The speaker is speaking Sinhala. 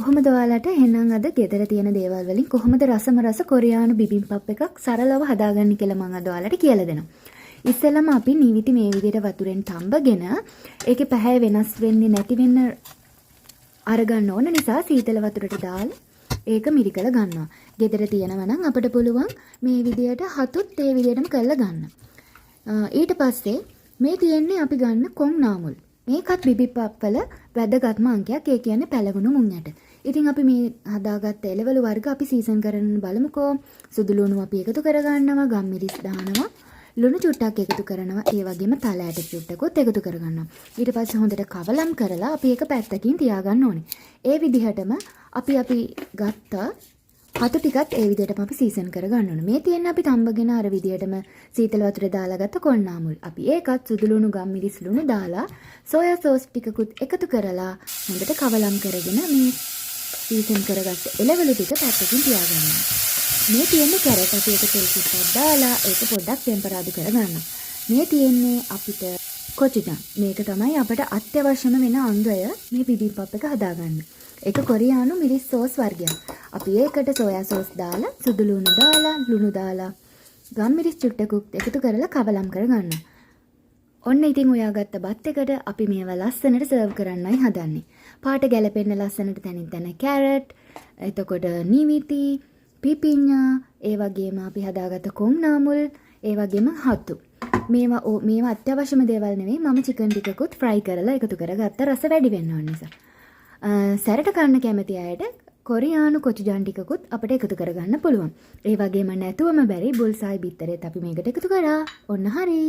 කොහොමද ඔයාලට එහෙනම් අද ගෙදර තියෙන දේවල් වලින් කොහොමද රසම රස කොරියානු බිබිම්පප් එකක් සරලව හදාගන්නේ කියලා මම අද ඔයාලට කියලා දෙනවා. ඉස්සෙල්ලාම අපි නිවිති මේ විදිහට වතුරෙන් තඹගෙන ඒකේ පැහැ වෙනස් වෙන්නේ නැති වෙන්න අරගන්න ඕන නිසා සීතල වතුරට දාලා ඒක මිරිකල ගන්නවා. ගෙදර තියෙනවා නම් අපිට පුළුවන් මේ විදිහට හතුත් ඒ විදිහටම කරලා ගන්න. ඊට පස්සේ මේ තියෙන්නේ අපි ගන්න කොන් නාමුල්. මේකත් බිබිම්පප් වල වැදගත්ම අංකයක්. ඒ කියන්නේ පැලගුණු මුං ඇට. ඉතින් අපි මේ හදාගත්ත එළවලු වර්ග අපි සීසන් කරන්න බලමුකෝ. සුදු ලුණු අපි එකතු කරගන්නවා, ගම්මිරිස් දානවා, ලුණු චුට්ටක් එකතු කරනවා, ඒ වගේම තල ඇට චුට්ටකුත් එකතු කරගන්නවා. ඊට පස්සේ හොඳට කවලම් කරලා අපි ඒක පැත්තකින් තියාගන්න ඕනේ. ඒ විදිහටම අපි ගත්ත හතු ටිකත් ඒ විදිහටම අපි සීසන් කරගන්න ඕනේ. මේ තියෙන්නේ අපි තඹගෙන අර විදිහටම සීතල වතුරේ දාලා ගත්ත කොන්නාමුල්. අපි ඒකත් සුදු ලුණු ගම්මිරිස් ලුණු දාලා සෝයා සෝස් ටිකකුත් එකතු කරලා හොඳට කවලම් කරගෙන මේ සීසන් කරගත්ත එළවලු ටික පැත්තකින් තියාගන්නවා. මේ තියෙන්නේ කැරට් අපි ඒක තෙල් ටිකක් දාලා ඒක පොඩ්ඩක් ටෙම්පරාදු කරගන්න. මේ තියෙන්නේ අපිට කොචුජන්. මේක තමයි අපට අත්‍යවශ්‍යම වෙන අංගය මේ බිබිම්පප් එක හදාගන්න. ඒක කොරියානු මිරිස් සෝස් වර්ගයක්. අපි ඒකට සෝයා සෝස් දාලා සුදු ලුණු දාලා ලුණු දාලා ගම්මිරිස් චුට්ටකුත් එකතු කරලා කවලම් කරගන්න. ඔන්න ඉතින් ඔයා ගත්ත බත් එකට අපි මේවා ලස්සනට සර්ව් කරන්නයි හදන්නේ. පාට ගැලපෙන්න ලස්සනට තනින් තන කැරට්, එතකොට නිවිති, පිපිඤ්ඤා, ඒ වගේම අපි හදාගත්ත කොම් නාමුල්, ඒ වගේම හතු. මේවා අත්‍යවශ්‍යම දේවල් නෙවෙයි. මම චිකන් ටිකකුත් ෆ්‍රයි කරලා එකතු කරගත්ත රස වැඩි වෙන්න ඕන නිසා. සැරට කන්න කැමති අයට කොරියානු කොචුජන් ටිකකුත් අපිට එකතු කරගන්න පුළුවන්. ඒ වගේම නැතුවම බැරි බුල්සායි බිත්තරෙත් අපි මේකට එකතු කරා. ඔන්න හරි.